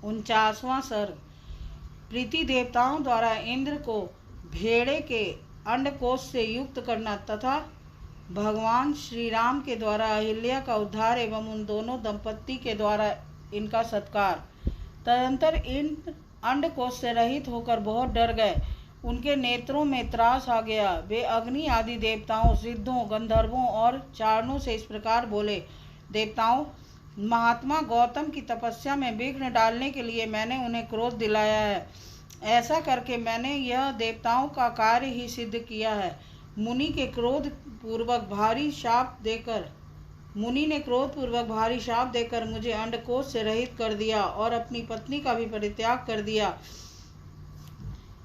49वां सर्ग। प्रीति देवताओं द्वारा इंद्र को भेड़े के अंडकोश से युक्त करना तथा भगवान श्री राम के द्वारा अहिल्या का उद्धार एवं उन दोनों दंपत्ति के द्वारा इनका सत्कार। तदंतर इंद्र अंडकोश से रहित होकर बहुत डर गए। उनके नेत्रों में त्रास आ गया। वे अग्नि आदि देवताओं, सिद्धों, गंधर्वों और चारणों से इस प्रकार बोले। देवताओं, महात्मा गौतम की तपस्या में विघ्न डालने के लिए मैंने उन्हें क्रोध दिलाया है। ऐसा करके मैंने यह देवताओं का कार्य ही सिद्ध किया है। मुनि ने क्रोध पूर्वक भारी शाप देकर मुझे अंडकोश से रहित कर दिया और अपनी पत्नी का भी परित्याग कर दिया।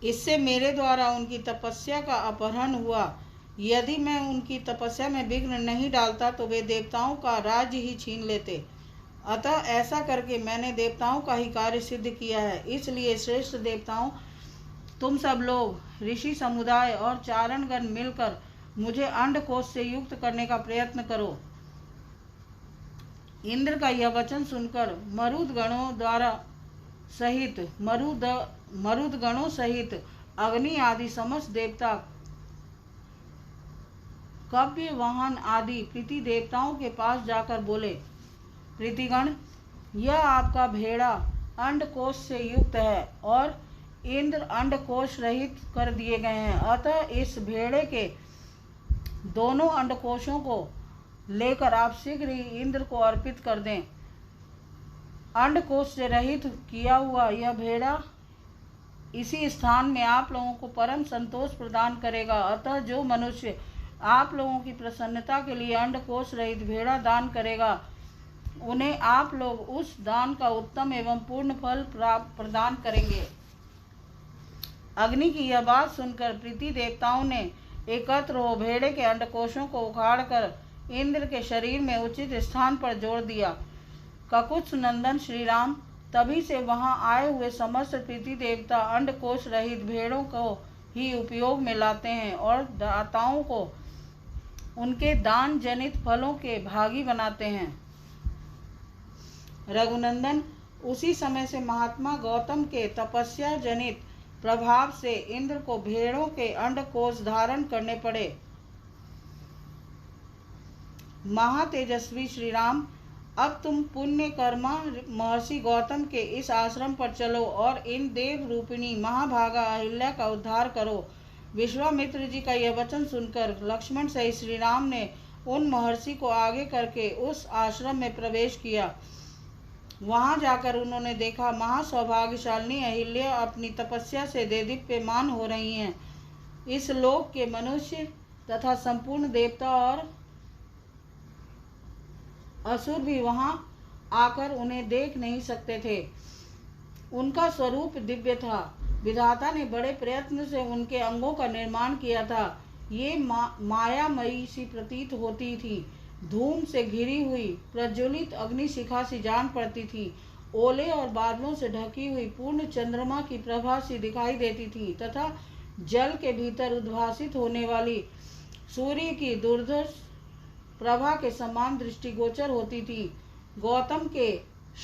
इससे मेरे द्वारा उनकी तपस्या का अपहरण हुआ। यदि मैं उनकी तपस्या में विघ्न नहीं डालता तो वे देवताओं का राज्य ही छीन लेते। अतः ऐसा करके मैंने देवताओं का ही कार्य सिद्ध किया है। इसलिए श्रेष्ठ देवताओं, तुम सब लोग ऋषि समुदाय और चारणगण मिलकर मुझे अंडकोश से युक्त करने का प्रयत्न करो। इंद्र का यह वचन सुनकर मरुदगणों सहित अग्नि आदि समस्त देवता, कव्य वाहन आदि प्रीति देवताओं के पास जाकर बोले, प्रीतिगण, यह आपका भेड़ा अंडकोश से युक्त है और इंद्र अंडकोश रहित कर दिए गए हैं। अतः इस भेड़े के दोनों अंडकोशों को लेकर आप शीघ्र ही इंद्र को अर्पित कर दें। अंडकोश से रहित किया हुआ यह भेड़ा इसी स्थान में आप लोगों को परम संतोष प्रदान करेगा। अतः जो मनुष्य आप लोगों की प्रसन्नता के लिए अंडकोश रहित भेड़ा दान करेगा, उन्हें आप लोग उस दान का उत्तम एवं पूर्ण फल प्रदान करेंगे। अग्नि की यह बात सुनकर प्रीति देवताओं ने एकत्र हो भेड़े के अंडकोशों को उखाड़कर इंद्र के शरीर में उचित स्थान पर जोड़ दिया। ककुत्स नंदन श्री राम तभी से वहां आए हुए समस्त प्रीति देवता अंडकोश रहित भेड़ों को ही उपयोग में लाते हैं और दाताओं को उनके दान जनित फलों के भागी बनाते हैं। रघुनंदन, उसी समय से महात्मा गौतम के तपस्या जनित प्रभाव से इंद्र को भेड़ों के अंडकोश धारण करने पड़े। महातेजस्वी श्री राम, अब तुम पुण्य कर्मा महर्षि गौतम के इस आश्रम पर चलो और इन देव रूपिणी महाभागा अहिल्या का उद्धार करो। विश्वामित्र जी का यह वचन सुनकर लक्ष्मण सहित श्री राम ने उन महर्षि को आगे करके उस आश्रम में प्रवेश किया। वहां जाकर उन्होंने देखा महासौभाग्यशालिनी अहिल्या अपनी तपस्या से देदीप्यमान हो रही हैं। इस लोक के मनुष्य तथा संपूर्ण देवता और असुर भी वहां आकर उन्हें देख नहीं सकते थे। उनका स्वरूप दिव्य था। विधाता ने बड़े प्रयत्न से उनके अंगों का निर्माण किया था। ये मायामयी सी प्रतीत होती थी। धूम से घिरी हुई प्रज्वलित अग्नि शिखा सी जान पड़ती थी। ओले और बादलों से ढकी हुई पूर्ण चंद्रमा की प्रभा सी दिखाई देती थी तथा जल के भीतर उद्भासित होने वाली सूर्य की दुर्धर्ष प्रभा के समान दृष्टिगोचर होती थी। गौतम के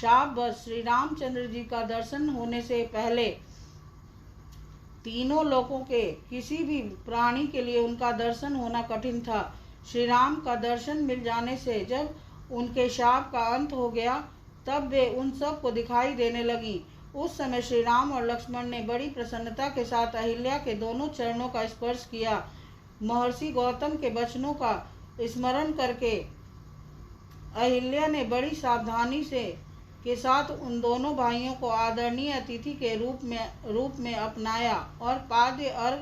शापवश श्री रामचंद्र जी का दर्शन होने से पहले तीनों लोकों के किसी भी प्राणी के लिए उनका दर्शन होना कठिन था। श्री राम का दर्शन मिल जाने से जब उनके शाप का अंत हो गया, तब वे उन सब को दिखाई देने लगी। उस समय श्री राम और लक्ष्मण ने बड़ी प्रसन्नता के साथ अहिल्या के दोनों चरणों का स्पर्श किया। महर्षि गौतम के वचनों का स्मरण करके अहिल्या ने बड़ी सावधानी के साथ उन दोनों भाइयों को आदरणीय अतिथि के रूप में अपनाया और पाद्य अर्घ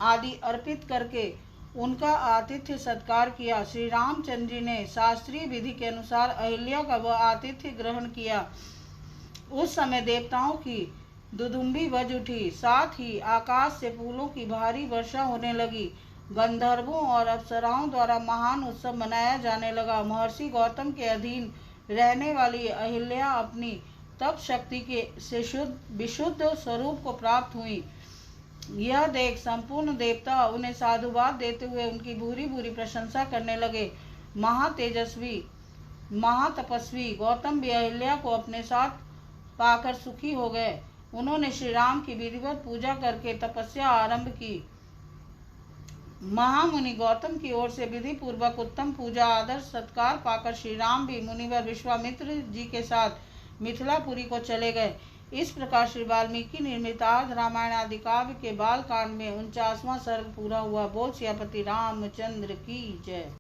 आदि अर्पित करके उनका आतिथ्य सत्कार किया। श्री रामचंद्र जी ने शास्त्रीय विधि के अनुसार अहिल्या का वह आतिथ्य ग्रहण किया। उस समय देवताओं की दुदुम्बी बज उठी। साथ ही आकाश से फूलों की भारी वर्षा होने लगी। गंधर्वों और अप्सराओं द्वारा महान उत्सव मनाया जाने लगा। महर्षि गौतम के अधीन रहने वाली अहिल्या अपनी तप शक्ति से विशुद्ध स्वरूप को प्राप्त हुई। यह देख संपूर्ण देवता उन्हें साधुवाद देते हुए उनकी भूरी भूरी प्रशंसा करने लगे। महातेजस्वी महातपस्वी गौतम भी अहिल्या को अपने साथ पाकर सुखी हो गए। उन्होंने श्री राम की विधिवत पूजा करके तपस्या आरंभ की। महामुनि गौतम की ओर से विधि पूर्वक उत्तम पूजा आदर सत्कार पाकर श्री राम भी मुनिवर विश्वामित्र जी के साथ मिथिलापुरी को चले गए। इस प्रकार श्री वाल्मीकि निर्मित आदि रामायण आदि काव्य के बाल कांड में 49वां सर्ग पूरा हुआ। बोल सियापति रामचंद्र की जय।